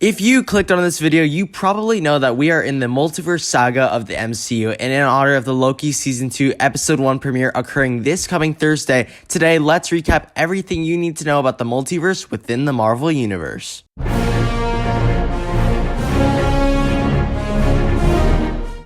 If you clicked on this video, you probably know that we are in the multiverse saga of the MCU, and in honor of the Loki Season 2 Episode 1 premiere occurring this coming Thursday, today let's recap everything you need to know about the multiverse within the Marvel Universe.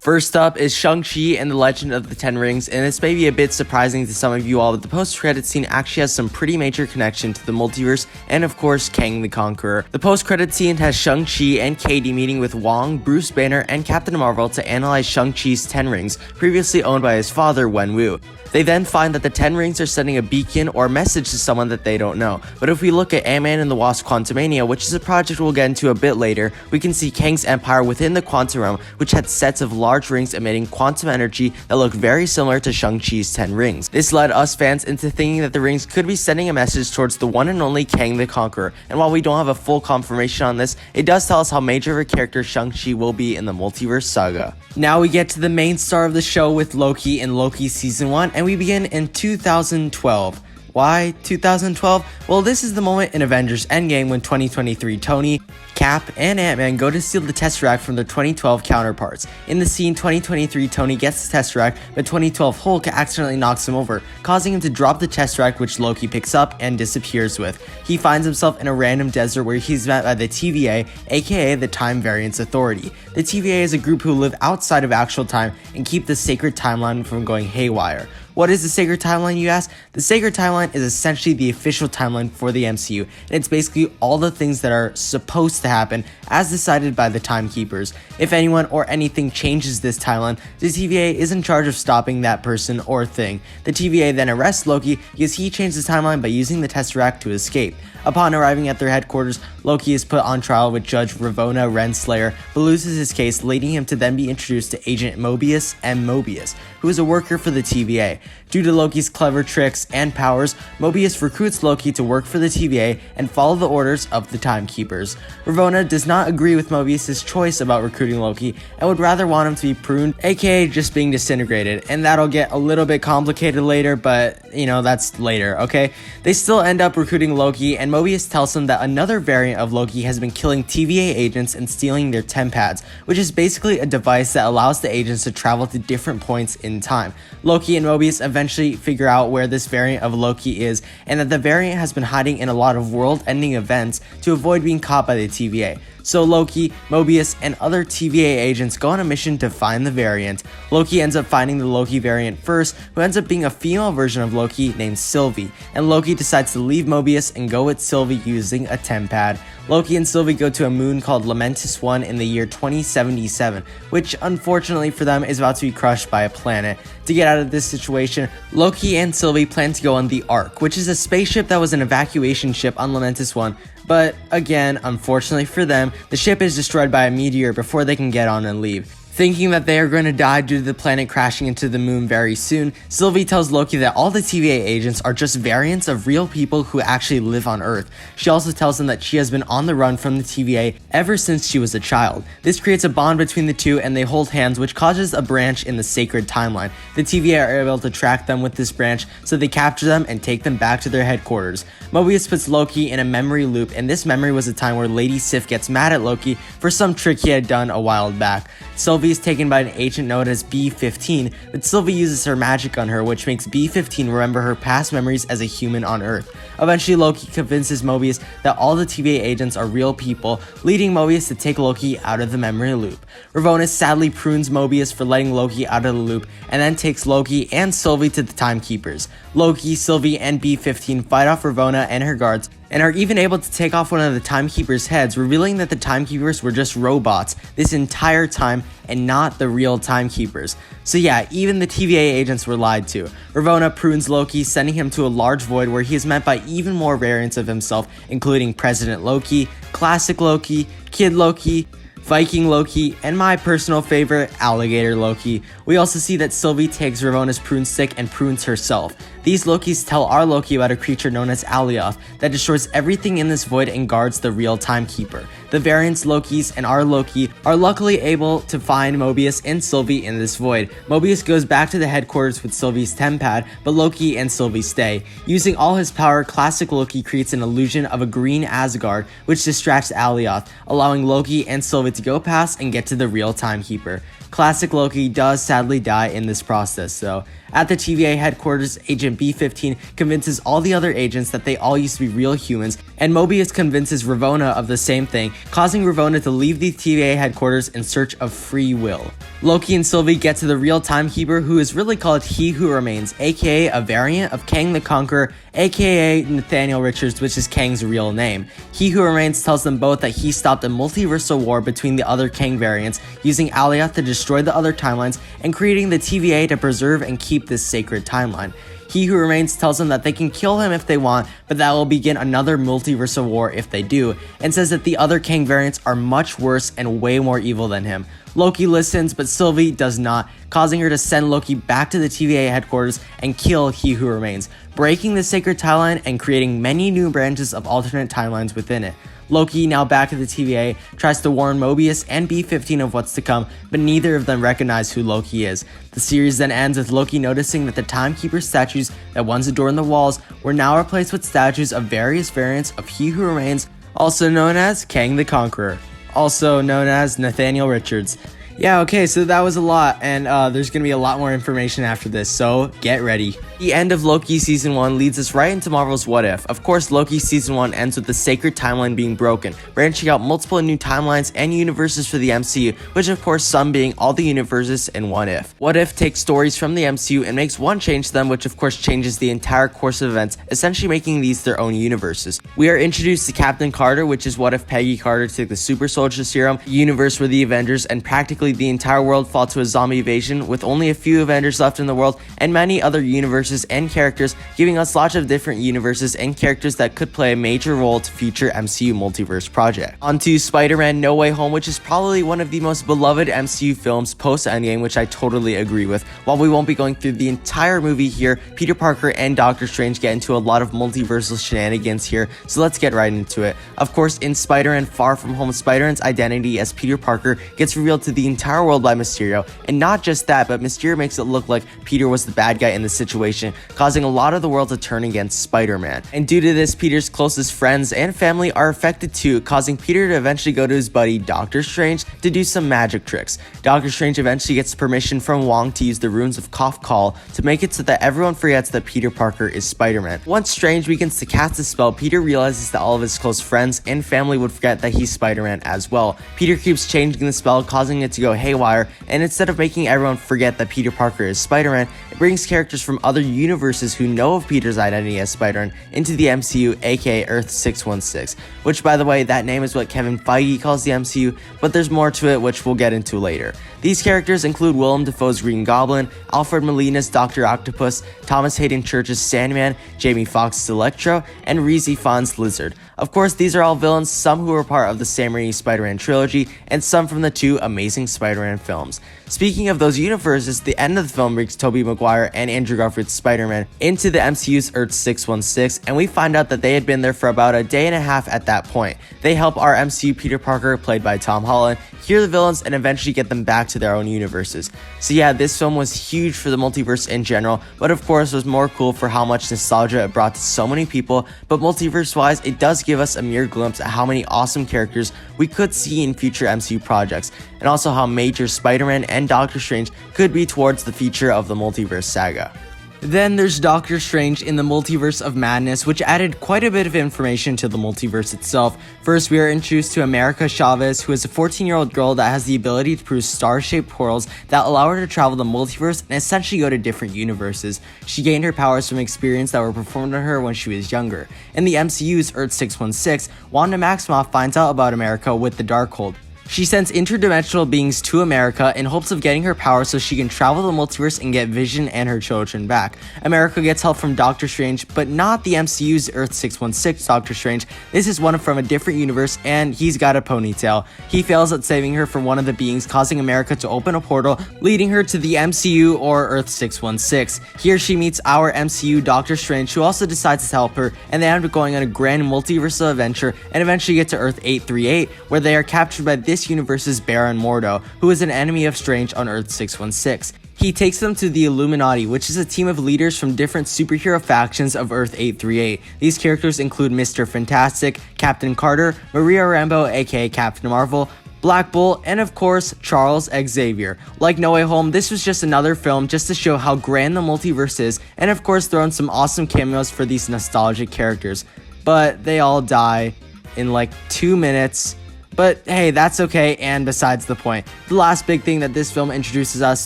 First up is Shang-Chi and the Legend of the Ten Rings, and this may be a bit surprising to some of you all, but the post-credit scene actually has some pretty major connection to the multiverse, and of course, Kang the Conqueror. The post-credit scene has Shang-Chi and Katie meeting with Wong, Bruce Banner, and Captain Marvel to analyze Shang-Chi's 10 rings, previously owned by his father, Wenwu. They then find that the 10 rings are sending a beacon or message to someone that they don't know. But if we look at Ant-Man and the Wasp Quantumania, which is a project we'll get into a bit later, we can see Kang's empire within the quantum realm, which had sets of large rings emitting quantum energy that look very similar to Shang-Chi's 10 rings. This led us fans into thinking that the rings could be sending a message towards the one and only Kang the Conqueror. And while we don't have a full confirmation on this, it does tell us how major of a character Shang-Chi will be in the multiverse saga. Now we get to the main star of the show with Loki in Loki Season 1, and we begin in 2012. Why 2012? Well, this is the moment in Avengers Endgame when 2023 Tony, Cap, and Ant-Man go to steal the Tesseract from their 2012 counterparts. In the scene, 2023 Tony gets the Tesseract, but 2012 Hulk accidentally knocks him over, causing him to drop the Tesseract, which Loki picks up and disappears with. He finds himself in a random desert where he's met by the TVA, aka the Time Variance Authority. The TVA is a group who live outside of actual time and keep the sacred timeline from going haywire. What is the sacred timeline, you ask? The sacred timeline is essentially the official timeline for the MCU, and it's basically all the things that are supposed to happen as decided by the timekeepers. If anyone or anything changes this timeline, the TVA is in charge of stopping that person or thing. The TVA then arrests Loki because he changed the timeline by using the Tesseract to escape. Upon arriving at their headquarters, Loki is put on trial with Judge Ravonna Renslayer, but loses his case, leading him to then be introduced to Agent Mobius M. Mobius, who is a worker for the TVA. Due to Loki's clever tricks and powers, Mobius recruits Loki to work for the TVA and follow the orders of the Timekeepers. Ravonna does not agree with Mobius' choice about recruiting Loki and would rather want him to be pruned, aka just being disintegrated, and that'll get a little bit complicated later, but that's later, okay? They still end up recruiting Loki, and Mobius tells him that another variant of Loki has been killing TVA agents and stealing their TemPads, which is basically a device that allows the agents to travel to different points in time. Loki and Mobius eventually figure out where this variant of Loki is, and that the variant has been hiding in a lot of world-ending events to avoid being caught by the TVA. So Loki, Mobius, and other TVA agents go on a mission to find the variant. Loki ends up finding the Loki variant first, who ends up being a female version of Loki named Sylvie, and Loki decides to leave Mobius and go with Sylvie using a TemPad. Loki and Sylvie go to a moon called Lamentis 1 in the year 2077, which unfortunately for them is about to be crushed by a planet. To get out of this situation, Loki and Sylvie plan to go on the Ark, which is a spaceship that was an evacuation ship on Lamentis 1, but again, unfortunately for them, the ship is destroyed by a meteor before they can get on and leave. Thinking that they are going to die due to the planet crashing into the moon very soon, Sylvie tells Loki that all the TVA agents are just variants of real people who actually live on Earth. She also tells him that she has been on the run from the TVA ever since she was a child. This creates a bond between the two, and they hold hands, which causes a branch in the sacred timeline. The TVA are able to track them with this branch, so they capture them and take them back to their headquarters. Mobius puts Loki in a memory loop, and this memory was a time where Lady Sif gets mad at Loki for some trick he had done a while back. Sylvie is taken by an agent known as B-15, but Sylvie uses her magic on her, which makes B-15 remember her past memories as a human on Earth. Eventually, Loki convinces Mobius that all the TVA agents are real people, leading Mobius to take Loki out of the memory loop. Ravonna sadly prunes Mobius for letting Loki out of the loop, and then takes Loki and Sylvie to the Timekeepers. Loki, Sylvie, and B-15 fight off Ravonna and her guards, and are even able to take off one of the Timekeepers' heads, revealing that the Timekeepers were just robots this entire time and not the real Timekeepers. So yeah, even the TVA agents were lied to. Ravonna prunes Loki, sending him to a large void where he is met by even more variants of himself, including President Loki, Classic Loki, Kid Loki, Viking Loki, and my personal favorite, Alligator Loki. We also see that Sylvie takes Ravona's prune stick and prunes herself. These Lokis tell our Loki about a creature known as Alioth that destroys everything in this void and guards the real timekeeper. The variants Lokis and our Loki are luckily able to find Mobius and Sylvie in this void. Mobius goes back to the headquarters with Sylvie's tempad, but Loki and Sylvie stay. Using all his power, classic Loki creates an illusion of a green Asgard, which distracts Alioth, allowing Loki and Sylvie to go past and get to the real timekeeper. Classic Loki does sadly die in this process though. At the TVA headquarters, Agent B-15 convinces all the other agents that they all used to be real humans, and Mobius convinces Ravonna of the same thing, causing Ravonna to leave the TVA headquarters in search of free will. Loki and Sylvie get to the real timekeeper, who is really called He Who Remains, aka a variant of Kang the Conqueror, aka Nathaniel Richards, which is Kang's real name. He Who Remains tells them both that he stopped a multiversal war between the other Kang variants, using Alioth to destroy the other timelines and creating the TVA to preserve and keep this sacred timeline. He Who Remains tells them that they can kill him if they want, but that will begin another multiversal war if they do, and says that the other Kang variants are much worse and way more evil than him. Loki listens, but Sylvie does not, causing her to send Loki back to the TVA headquarters and kill He Who Remains, breaking the sacred timeline and creating many new branches of alternate timelines within it. Loki, now back at the TVA, tries to warn Mobius and B-15 of what's to come, but neither of them recognize who Loki is. The series then ends with Loki noticing that the Timekeeper statues that once adorned the walls were now replaced with statues of various variants of He Who Remains, also known as Kang the Conqueror, also known as Nathaniel Richards. Yeah, okay, so that was a lot, and there's gonna be a lot more information after this, so get ready. The end of Loki Season 1 leads us right into Marvel's What If. Of course, Loki Season 1 ends with the sacred timeline being broken, branching out multiple new timelines and universes for the MCU, which of course some being all the universes in What If. What If takes stories from the MCU and makes one change to them, which of course changes the entire course of events, essentially making these their own universes. We are introduced to Captain Carter, which is what if Peggy Carter took the Super Soldier Serum, a universe where the Avengers and practically the entire world fall to a zombie invasion with only a few Avengers left in the world and many other universes and characters, giving us lots of different universes and characters that could play a major role to future MCU multiverse project. On to Spider-Man No Way Home, which is probably one of the most beloved MCU films post-Endgame, which I totally agree with. While we won't be going through the entire movie here, Peter Parker and Doctor Strange get into a lot of multiversal shenanigans here, so let's get right into it. Of course, in Spider-Man Far From Home, Spider-Man's identity as Peter Parker gets revealed to the entire world by Mysterio, and not just that, but Mysterio makes it look like Peter was the bad guy in the situation, causing a lot of the world to turn against Spider-Man. And due to this, Peter's closest friends and family are affected too, causing Peter to eventually go to his buddy Doctor Strange to do some magic tricks. Doctor Strange eventually gets permission from Wong to use the runes of Cough Call to make it so that everyone forgets that Peter Parker is Spider-Man. Once Strange begins to cast the spell, Peter realizes that all of his close friends and family would forget that he's Spider-Man as well. Peter keeps changing the spell, causing it to go haywire, and instead of making everyone forget that Peter Parker is Spider-Man, it brings characters from other universes who know of Peter's identity as Spider-Man into the MCU, aka Earth 616, which by the way, that name is what Kevin Feige calls the MCU, but there's more to it which we'll get into later. These characters include Willem Dafoe's Green Goblin, Alfred Molina's Dr. Octopus, Thomas Hayden Church's Sandman, Jamie Foxx's Electro, and Reese Ifan's Lizard. Of course, these are all villains, some who were part of the Sam Raimi Spider-Man trilogy, and some from the two Amazing Spider-Man films. Speaking of those universes, the end of the film brings Tobey Maguire and Andrew Garfield's Spider-Man into the MCU's Earth 616, and we find out that they had been there for about a day and a half at that point. They help our MCU Peter Parker, played by Tom Holland, hear the villains and eventually get them back to their own universes. So yeah, this film was huge for the multiverse in general, but of course was more cool for how much nostalgia it brought to so many people, but multiverse-wise, it does give us a mere glimpse at how many awesome characters we could see in future MCU projects, and also how major Spider-Man and Doctor Strange could be towards the future of the multiverse saga. Then there's Doctor Strange in the Multiverse of Madness, which added quite a bit of information to the multiverse itself. First, we are introduced to America Chavez, who is a 14-year-old girl that has the ability to produce star-shaped portals that allow her to travel the multiverse and essentially go to different universes. She gained her powers from experiences that were performed on her when she was younger. In the MCU's Earth 616, Wanda Maximoff finds out about America with the Darkhold. She sends interdimensional beings to America in hopes of getting her power so she can travel the multiverse and get Vision and her children back. America gets help from Doctor Strange, but not the MCU's Earth 616 Doctor Strange. This is one from a different universe, and he's got a ponytail. He fails at saving her from one of the beings, causing America to open a portal, leading her to the MCU or Earth 616. Here she meets our MCU Doctor Strange, who also decides to help her, and they end up going on a grand multiversal adventure and eventually get to Earth 838, where they are captured by this universe's Baron Mordo, who is an enemy of Strange on Earth 616. He takes them to the Illuminati, which is a team of leaders from different superhero factions of Earth 838. These characters include Mr. Fantastic, Captain Carter, Maria Rambeau aka Captain Marvel, Black Bolt, and of course, Charles Xavier. Like No Way Home, this was just another film just to show how grand the multiverse is, and of course throw in some awesome cameos for these nostalgic characters. But they all die in like 2 minutes. But hey, that's okay, and besides the point. The last big thing that this film introduces us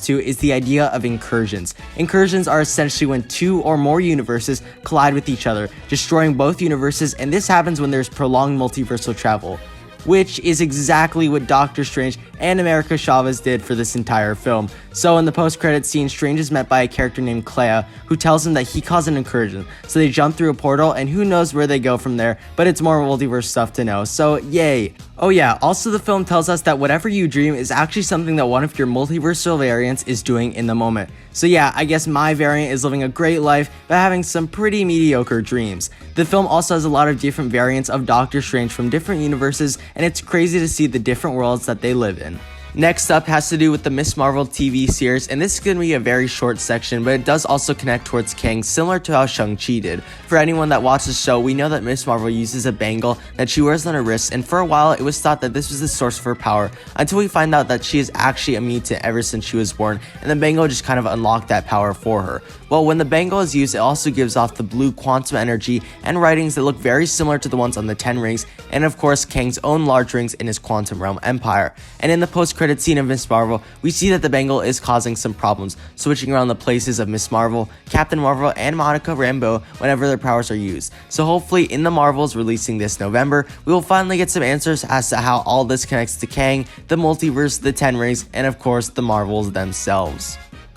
to is the idea of incursions. Incursions are essentially when two or more universes collide with each other, destroying both universes, and this happens when there's prolonged multiversal travel, which is exactly what Doctor Strange and America Chavez did for this entire film. So in the post-credit scene, Strange is met by a character named Clea, who tells him that he caused an incursion. So they jump through a portal, and who knows where they go from there, but it's more multiverse stuff to know, so yay. Oh yeah, also the film tells us that whatever you dream is actually something that one of your multiversal variants is doing in the moment. So yeah, I guess my variant is living a great life, but having some pretty mediocre dreams. The film also has a lot of different variants of Doctor Strange from different universes, and it's crazy to see the different worlds that they live in. Next up has to do with the Ms. Marvel TV series, and this is going to be a very short section, but it does also connect towards Kang, similar to how Shang-Chi did. For anyone that watches the show, we know that Ms. Marvel uses a bangle that she wears on her wrist, and for a while it was thought that this was the source of her power, until we find out that she is actually a mutant ever since she was born, and the bangle just kind of unlocked that power for her. Well, when the bangle is used, it also gives off the blue quantum energy and writings that look very similar to the ones on the 10 rings, and of course Kang's own large rings in his quantum realm empire. And in the post-credit scene of Ms. Marvel, we see that the bangle is causing some problems, switching around the places of Ms. Marvel, Captain Marvel, and Monica Rambeau whenever their powers are used. So hopefully in the Marvels releasing this November, we will finally get some answers as to how all this connects to Kang, the multiverse, the 10 rings, and of course the Marvels themselves.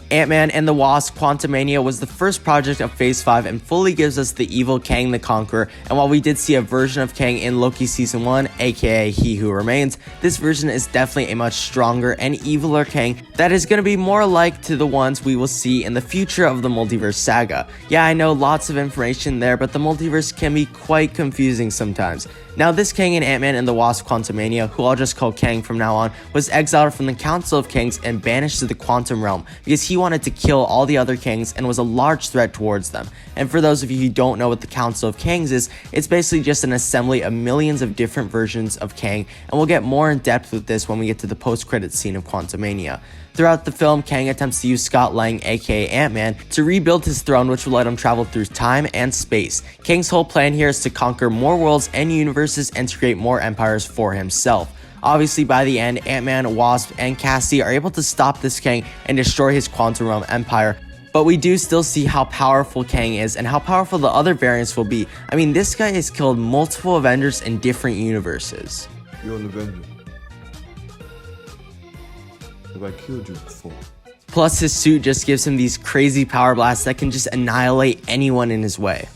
Ant-Man and the Wasp: Quantumania was the first project of Phase 5 and fully gives us the evil Kang the Conqueror, and while we did see a version of Kang in Loki Season 1, aka He Who Remains, this version is definitely a much stronger and eviler Kang that is going to be more like to the ones we will see in the future of the Multiverse saga. Yeah, I know, lots of information there, but the multiverse can be quite confusing sometimes. Now, this Kang in Ant-Man and the Wasp: Quantumania, who I'll just call Kang from now on, was exiled from the Council of Kangs and banished to the Quantum Realm because he wanted to kill all the other Kangs and was a large threat towards them. And for those of you who don't know what the Council of Kangs is, it's basically just an assembly of millions of different versions of Kang, and we'll get more in depth with this when we get to the post-credits scene of Quantumania. Throughout the film, Kang attempts to use Scott Lang, aka Ant-Man, to rebuild his throne, which will let him travel through time and space. Kang's whole plan here is to conquer more worlds and universes and to create more empires for himself. Obviously, by the end, Ant-Man, Wasp, and Cassie are able to stop this Kang and destroy his Quantum Realm empire. But we do still see how powerful Kang is and how powerful the other variants will be. I mean, this guy has killed multiple Avengers in different universes. You're an Avenger. Have I killed you before? Plus, his suit just gives him these crazy power blasts that can just annihilate anyone in his way.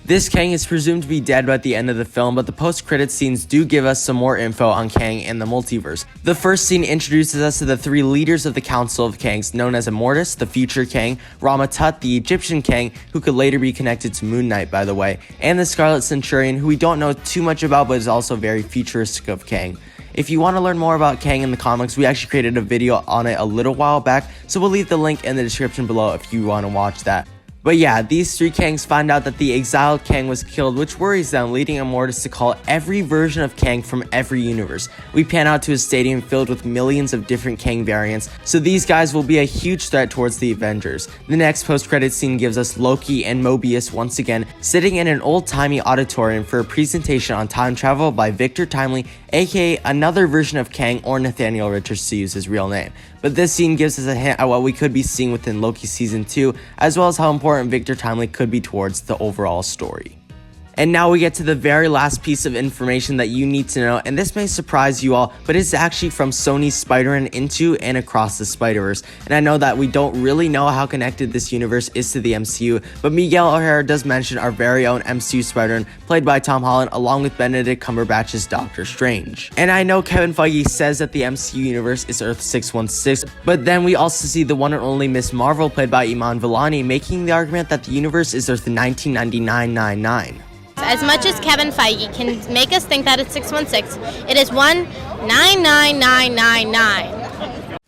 This Kang is presumed to be dead by the end of the film, but the post-credits scenes do give us some more info on Kang and the multiverse. The first scene introduces us to the three leaders of the Council of Kangs, known as Immortus, the future Kang, Rama-Tut, the Egyptian Kang, who could later be connected to Moon Knight, by the way, and the Scarlet Centurion, who we don't know too much about but is also very futuristic of Kang. If you want to learn more about Kang in the comics, we actually created a video on it a little while back, so we'll leave the link in the description below if you want to watch that. But yeah, these three Kangs find out that the exiled Kang was killed, which worries them, leading Immortus to call every version of Kang from every universe. We pan out to a stadium filled with millions of different Kang variants, so these guys will be a huge threat towards the Avengers. The next post-credit scene gives us Loki and Mobius once again sitting in an old-timey auditorium for a presentation on time travel by Victor Timely, aka another version of Kang, or Nathaniel Richards to use his real name. But this scene gives us a hint at what we could be seeing within Loki Season 2, as well as how important Victor Timely could be towards the overall story. And now we get to the very last piece of information that you need to know, and this may surprise you all, but it's actually from Sony's Spider-Man Into and Across the Spider-Verse. And I know that we don't really know how connected this universe is to the MCU, but Miguel O'Hara does mention our very own MCU Spider-Man, played by Tom Holland, along with Benedict Cumberbatch's Doctor Strange. And I know Kevin Feige says that the MCU universe is Earth 616, but then we also see the one and only Miss Marvel, played by Iman Vellani, making the argument that the universe is Earth 1999-99. As much as Kevin Feige can make us think that it's 616, it is 199999.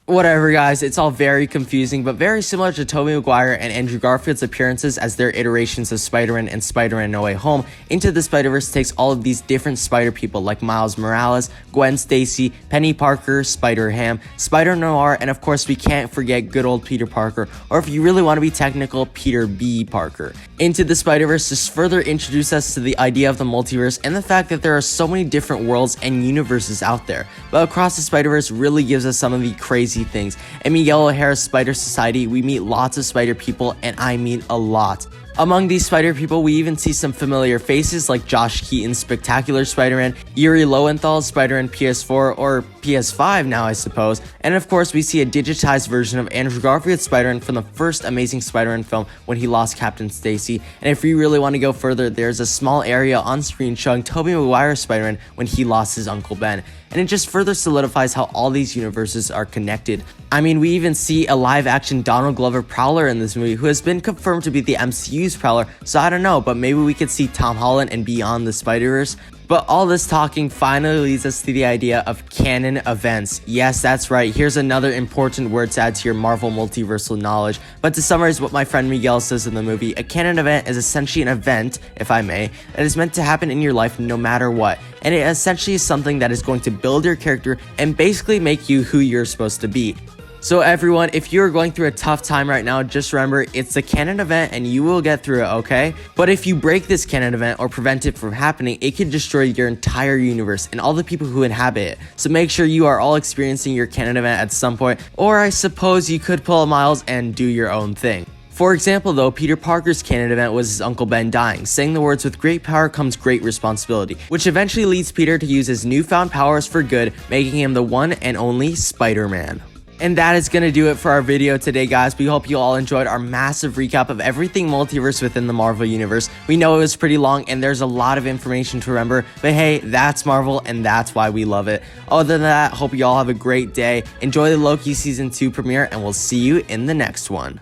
Whatever guys, it's all very confusing, but very similar to Tobey Maguire and Andrew Garfield's appearances as their iterations of Spider-Man and Spider-Man No Way Home. Into the Spider-Verse takes all of these different Spider people like Miles Morales, Gwen Stacy, Penny Parker, Spider-Ham, Spider-Noir, and of course we can't forget good old Peter Parker, or if you really want to be technical, Peter B. Parker. Into the Spider-Verse just further introduce us to the idea of the multiverse and the fact that there are so many different worlds and universes out there. But Across the Spider-Verse really gives us some of the crazy things. In Miguel O'Hara's Spider Society, we meet lots of Spider people, and I mean a lot. Among these Spider people, we even see some familiar faces like Josh Keaton's Spectacular Spider-Man, Yuri Lowenthal's Spider-Man PS4 or PS5 now I suppose, and of course we see a digitized version of Andrew Garfield's Spider-Man from the first Amazing Spider-Man film when he lost Captain Stacy, and if you really want to go further, there's a small area on screen showing Tobey Maguire's Spider-Man when he lost his Uncle Ben, and it just further solidifies how all these universes are connected. I mean, we even see a live-action Donald Glover Prowler in this movie who has been confirmed to be the MCU's Prowler, so I don't know, but maybe we could see Tom Holland and Beyond the Spider-Verse. But all this talking finally leads us to the idea of canon events. Yes, that's right, here's another important word to add to your Marvel Multiversal knowledge. But to summarize what my friend Miguel says in the movie, a canon event is essentially an event, if I may, that is meant to happen in your life no matter what. And it essentially is something that is going to build your character and basically make you who you're supposed to be. So everyone, if you're going through a tough time right now, just remember it's a canon event and you will get through it, okay? But if you break this canon event or prevent it from happening, it can destroy your entire universe and all the people who inhabit it. So make sure you are all experiencing your canon event at some point, or I suppose you could pull a Miles and do your own thing. For example though, Peter Parker's canon event was his Uncle Ben dying, saying the words "with great power comes great responsibility," which eventually leads Peter to use his newfound powers for good, making him the one and only Spider-Man. And that is going to do it for our video today, guys. We hope you all enjoyed our massive recap of everything multiverse within the Marvel Universe. We know it was pretty long and there's a lot of information to remember, but hey, that's Marvel and that's why we love it. Other than that, hope you all have a great day. Enjoy the Loki Season 2 premiere and we'll see you in the next one.